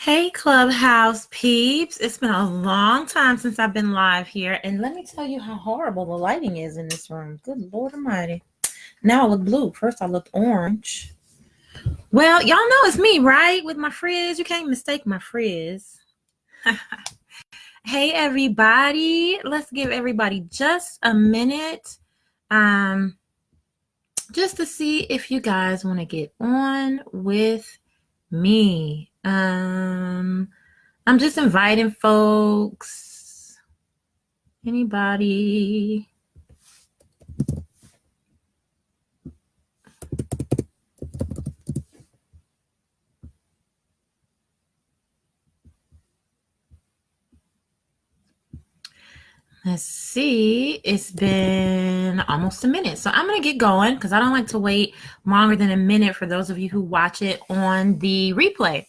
Hey Clubhouse peeps, it's been a long time since I've been live here, and let me tell you how horrible the lighting is in this room. Good Lord Almighty. Now I look blue. First I looked orange. Well, y'all know it's me, right? With my frizz. You can't mistake my frizz. Hey everybody. Let's give everybody just a minute. Just to see if you guys want to get on with me. I'm just inviting folks. Anybody? Let's see. It's been almost a minute. So I'm going to get going because I don't like to wait longer than a minute for those of you who watch it on the replay.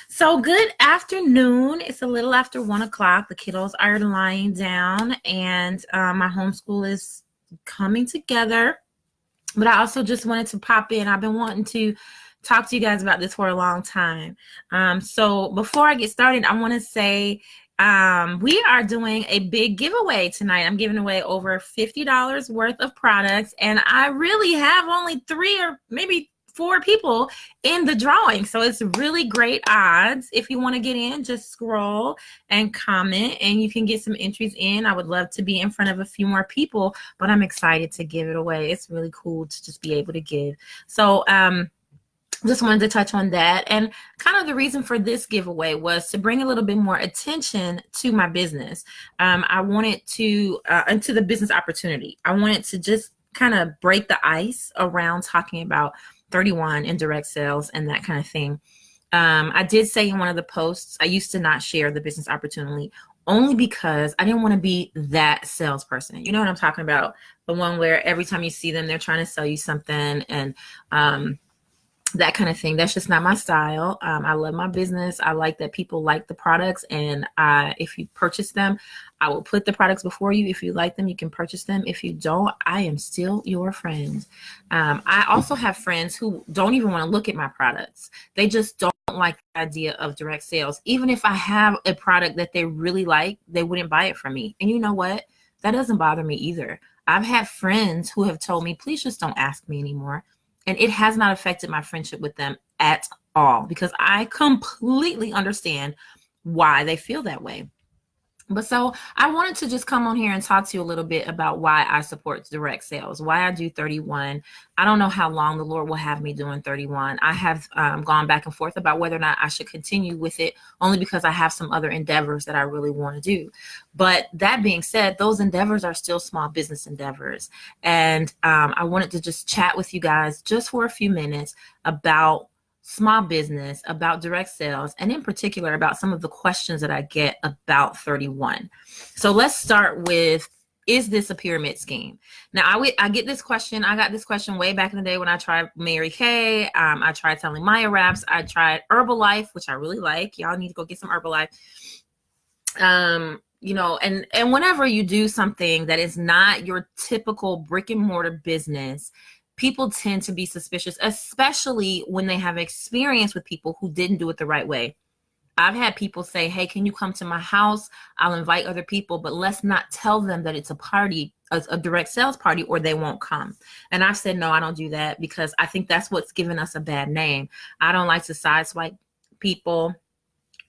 So good afternoon. It's a little after 1 o'clock. The kiddos are lying down and my homeschool is coming together. But I also just wanted to pop in. I've been wanting to talk to you guys about this for a long time. So before I get started, I want to say we are doing a big giveaway tonight. I'm giving away over $50 worth of products, and I really have only 3 or maybe 4 people in the drawing. So it's really great odds. If you want to get in, just scroll and comment and you can get some entries in. I would love to be in front of a few more people, but I'm excited to give it away. It's really cool to just be able to give. So just wanted to touch on that. And kind of the reason for this giveaway was to bring a little bit more attention to my business. I wanted to, into the business opportunity. I wanted to just kind of break the ice around talking about 31 and direct sales and that kind of thing. I did say in one of the posts, I used to not share the business opportunity only because I didn't want to be that salesperson. You know what I'm talking about? The one where every time you see them, they're trying to sell you something and, that kind of thing. That's just not my style. I love my business. I like that people like the products, and if you purchase them, I will put the products before you. If you like them, you can purchase them. If you don't, I am still your friend. I also have friends who don't even want to look at my products. They just don't like the idea of direct sales. Even if I have a product that they really like, they wouldn't buy it from me. And you know what? That doesn't bother me either. I've had friends who have told me, please just don't ask me anymore. And it has not affected my friendship with them at all because I completely understand why they feel that way. But so I wanted to just come on here and talk to you a little bit about why I support direct sales, why I do 31. I don't know how long the Lord will have me doing 31. I have gone back and forth about whether or not I should continue with it, only because I have some other endeavors that I really want to do. But that being said, those endeavors are still small business endeavors. And I wanted to just chat with you guys just for a few minutes about small business, about direct sales, and in particular about some of the questions that I get about 31. So let's start with, is this a pyramid scheme? Now, I get this question. I got this question way back in the day when I tried Mary Kay. I tried selling Maya wraps. I tried Herbalife, which I really like. Y'all need to go get some Herbalife. You know, and whenever you do something that is not your typical brick and mortar business, people tend to be suspicious, especially when they have experience with people who didn't do it the right way. I've had people say, hey, can you come to my house? I'll invite other people, but let's not tell them that it's a party, a direct sales party, or they won't come. And I've said, no, I don't do that because I think that's what's given us a bad name. I don't like to sideswipe people,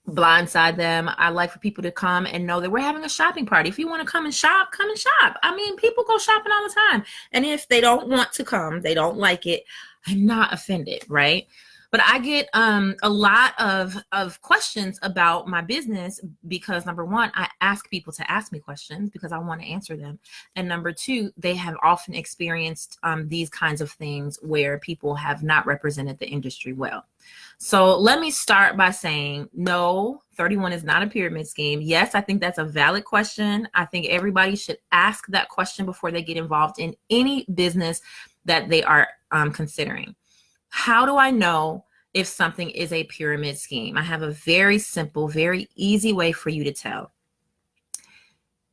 blindside them. I like for people to come and know that we're having a shopping party. If you want to come and shop, come and shop. I mean, people go shopping all the time. And if they don't want to come, they don't like it, I'm not offended, right? But I get a lot of questions about my business because, number one, I ask people to ask me questions because I want to answer them. And number two, they have often experienced these kinds of things where people have not represented the industry well. So let me start by saying, no, 31 is not a pyramid scheme. Yes, I think that's a valid question. I think everybody should ask that question before they get involved in any business that they are considering. How do I know if something is a pyramid scheme? I have a very simple, very easy way for you to tell.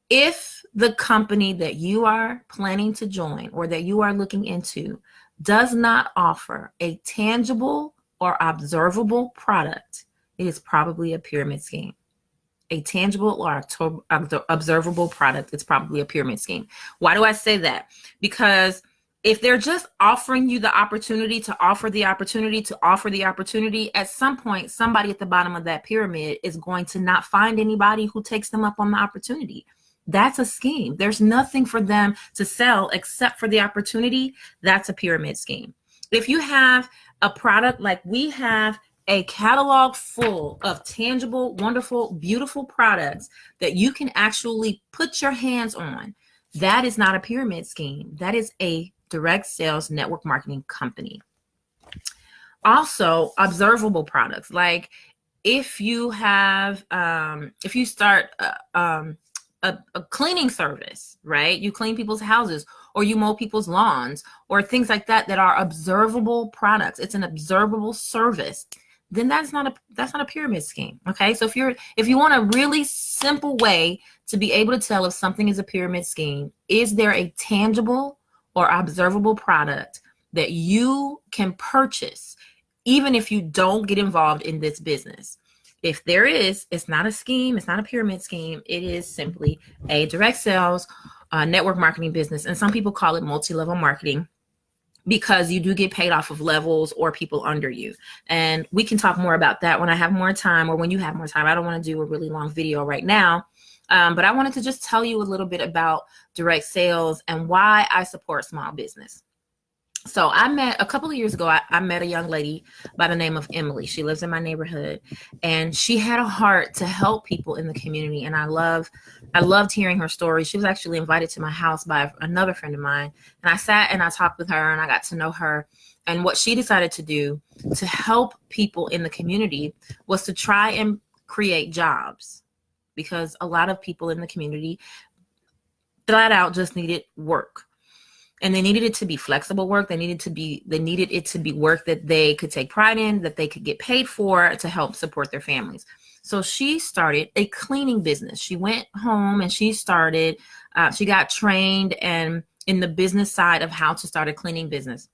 If the company that you are planning to join or that you are looking into does not offer a tangible or observable product, it is probably a pyramid scheme. A tangible or observable product, it's probably a pyramid scheme. Why do I say that? Because if they're just offering you the opportunity to offer the opportunity to offer the opportunity, at some point, somebody at the bottom of that pyramid is going to not find anybody who takes them up on the opportunity. That's a scheme. There's nothing for them to sell except for the opportunity. That's a pyramid scheme. If you have a product like we have, a catalog full of tangible, wonderful, beautiful products that you can actually put your hands on, that is not a pyramid scheme. That is a direct sales network marketing company. Also, observable products. Like if you have, if you start a cleaning service, right? You clean people's houses, or you mow people's lawns, or things like that that are observable products. It's an observable service. Then that's not a pyramid scheme. Okay. So if you want a really simple way to be able to tell if something is a pyramid scheme, is there a tangible or observable product that you can purchase, even if you don't get involved in this business? If there is, it's not a scheme. It's not a pyramid scheme. It is simply a direct sales network marketing business. And some people call it multi-level marketing, because you do get paid off of levels or people under you. And we can talk more about that when I have more time, or when you have more time. I don't want to do a really long video right now, but I wanted to just tell you a little bit about direct sales and why I support small business. So a couple of years ago, I met a young lady by the name of Emily. She lives in my neighborhood, and she had a heart to help people in the community. And I loved hearing her story. She was actually invited to my house by another friend of mine. And I sat and I talked with her, and I got to know her. And what she decided to do to help people in the community was to try and create jobs, because a lot of people in the community flat out just needed work. And they needed it to be flexible work. They needed it to be work that they could take pride in, that they could get paid for, to help support their families. So she started a cleaning business. She went home and she got trained and in the business side of how to start a cleaning business.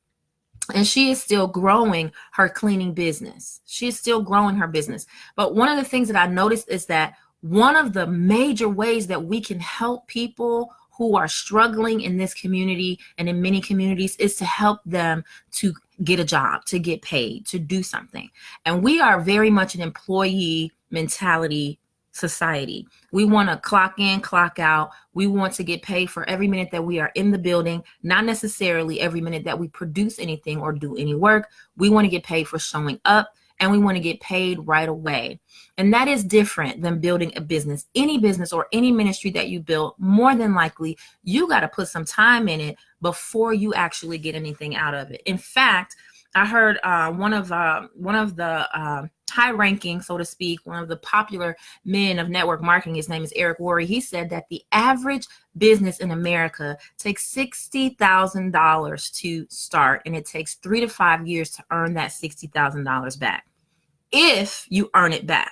And she is still growing her cleaning business. She is still growing her business. But one of the things that I noticed is that one of the major ways that we can help people who are struggling in this community and in many communities is to help them to get a job, to get paid, to do something. And we are very much an employee mentality society. We want to clock in, clock out. We want to get paid for every minute that we are in the building, not necessarily every minute that we produce anything or do any work. We want to get paid for showing up, and we want to get paid right away. And that is different than building a business. Any business or any ministry that you build, more than likely, you got to put some time in it before you actually get anything out of it. In fact, I heard one of the high-ranking, so to speak, one of the popular men of network marketing, his name is Eric Worre. He said that the average business in America takes $60,000 to start, and it takes 3 to 5 years to earn that $60,000 back, if you earn it back.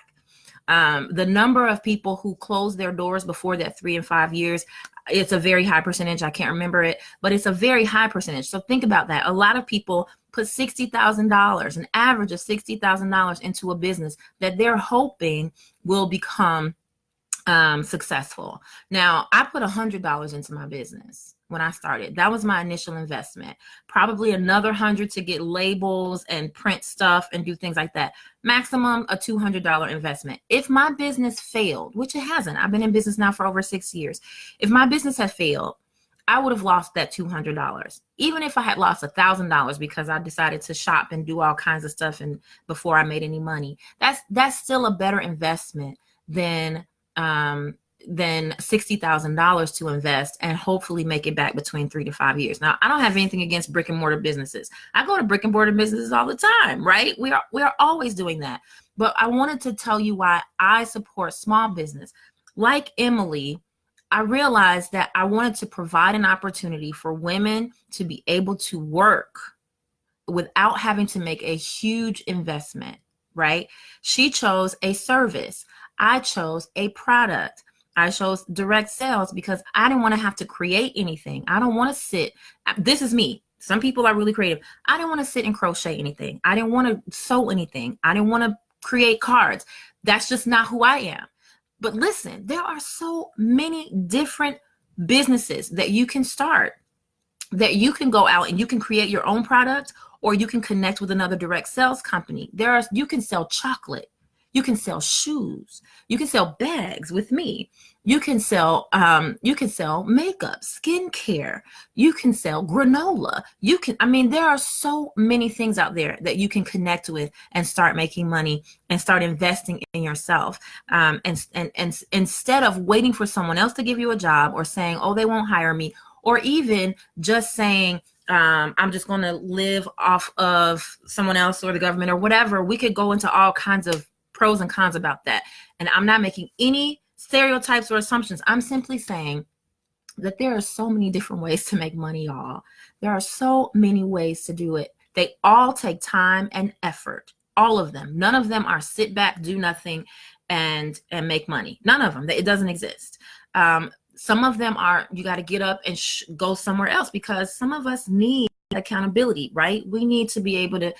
The number of people who close their doors before that 3 and 5 years, it's a very high percentage. I can't remember it, but it's a very high percentage. So think about that. A lot of people put $60,000, an average of $60,000 into a business that they're hoping will become successful. Now, I put $100 into my business when I started. That was my initial investment. Probably another $100 to get labels and print stuff and do things like that. Maximum a $200 investment. If my business failed, which it hasn't, I've been in business now for over 6 years. If my business had failed, I would have lost that $200. Even if I had lost $1,000 because I decided to shop and do all kinds of stuff and before I made any money, that's still a better investment than $60,000 to invest and hopefully make it back between 3 to 5 years. Now, I don't have anything against brick and mortar businesses. I go to brick and mortar businesses all the time, right? We are always doing that. But I wanted to tell you why I support small business. Like Emily, I realized that I wanted to provide an opportunity for women to be able to work without having to make a huge investment, right? She chose a service. I chose a product. I chose direct sales because I didn't want to have to create anything. I don't want to sit. This is me. Some people are really creative. I didn't want to sit and crochet anything. I didn't want to sew anything. I didn't want to create cards. That's just not who I am. But listen, there are so many different businesses that you can start, that you can go out and you can create your own product, or you can connect with another direct sales company. You can sell chocolate, you can sell shoes, you can sell bags with me, you can sell makeup, skincare, you can sell granola, there are so many things out there that you can connect with and start making money and start investing in yourself. And instead of waiting for someone else to give you a job, or saying, oh, they won't hire me, or even just saying, I'm just going to live off of someone else or the government or whatever. We could go into all kinds of pros and cons about that. And I'm not making any stereotypes or assumptions. I'm simply saying that there are so many different ways to make money, y'all. There are so many ways to do it. They all take time and effort. All of them. None of them are sit back, do nothing, and make money. None of them. It doesn't exist. Some of them are, you got to get up and go somewhere else, because some of us need accountability, right? We need to be able to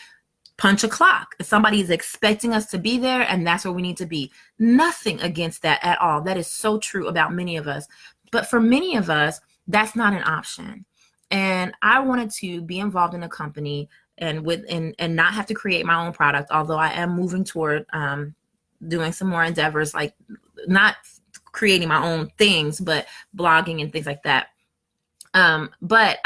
punch a clock. If somebody is expecting us to be there, and that's where we need to be. Nothing against that at all. That is so true about many of us. But for many of us, that's not an option. And I wanted to be involved in a company and not have to create my own product, although I am moving toward doing some more endeavors, like not creating my own things, but blogging and things like that. But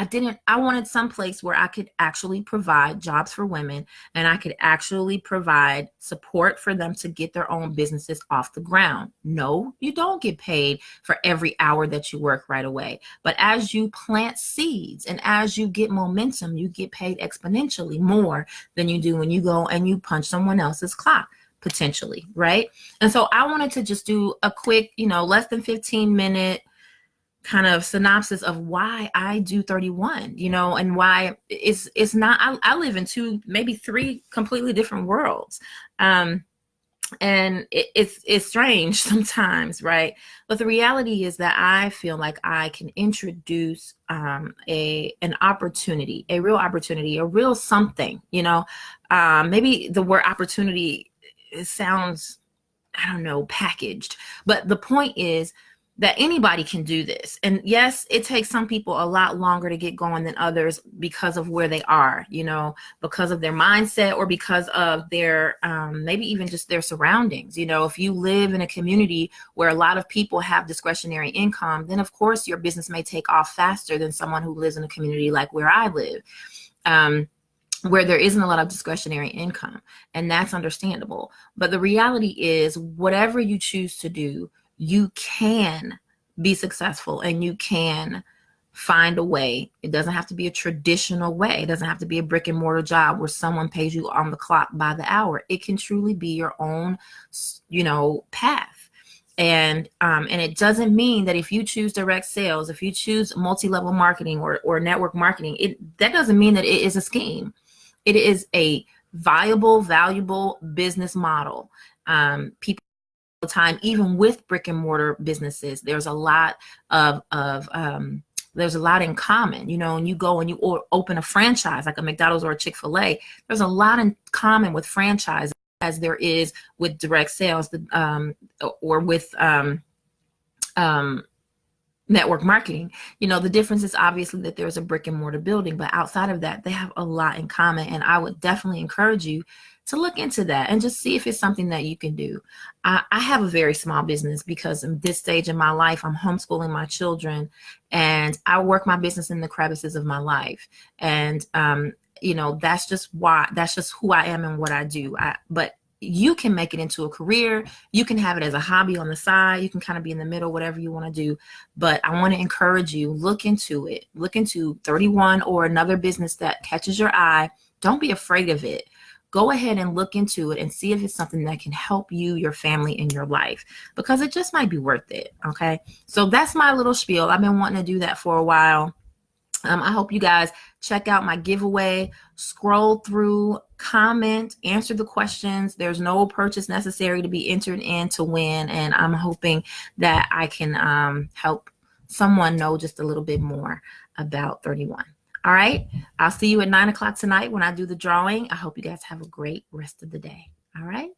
I wanted some place where I could actually provide jobs for women, and I could actually provide support for them to get their own businesses off the ground. No, you don't get paid for every hour that you work right away. But as you plant seeds and as you get momentum, you get paid exponentially more than you do when you go and you punch someone else's clock, potentially, right? And so I wanted to just do a quick, less than 15-minute kind of synopsis of why I do 31, and why it's not, I live in two, maybe three completely different worlds. And it's strange sometimes, right? But the reality is that I feel like I can introduce an opportunity, a real opportunity, a real something, maybe the word opportunity, it sounds, I don't know, packaged, but the point is that anybody can do this. And yes, it takes some people a lot longer to get going than others because of where they are, because of their mindset, or because of their, maybe even just their surroundings. If you live in a community where a lot of people have discretionary income, then of course your business may take off faster than someone who lives in a community like where I live. Where there isn't a lot of discretionary income, and that's understandable. But the reality is, whatever you choose to do, you can be successful, and you can find a way. It doesn't have to be a traditional way. It doesn't have to be a brick and mortar job where someone pays you on the clock by the hour. It can truly be your own, path. And it doesn't mean that if you choose direct sales, if you choose multi-level marketing or network marketing, that doesn't mean that it is a scheme. It is a viable, valuable business model. People all the time, even with brick and mortar businesses, there's a lot there's a lot in common. When you go and you open a franchise like a McDonald's or a Chick-fil-A, there's a lot in common with franchise as there is with direct sales, or with network marketing. The difference is obviously that there's a brick and mortar building, but outside of that, they have a lot in common. And I would definitely encourage you to look into that and just see if it's something that you can do. I have a very small business because in this stage in my life, I'm homeschooling my children, and I work my business in the crevices of my life. And, that's just who I am and what I do. But you can make it into a career. You can have it as a hobby on the side. You can kind of be in the middle, whatever you want to do. But I want to encourage you, look into it. Look into 31 or another business that catches your eye. Don't be afraid of it. Go ahead and look into it and see if it's something that can help you, your family, and your life, because it just might be worth it. Okay. So that's my little spiel. I've been wanting to do that for a while. I hope you guys check out my giveaway, scroll through, comment, answer the questions. There's no purchase necessary to be entered in to win. And I'm hoping that I can help someone know just a little bit more about 31. All right. I'll see you at 9 o'clock tonight when I do the drawing. I hope you guys have a great rest of the day. All right.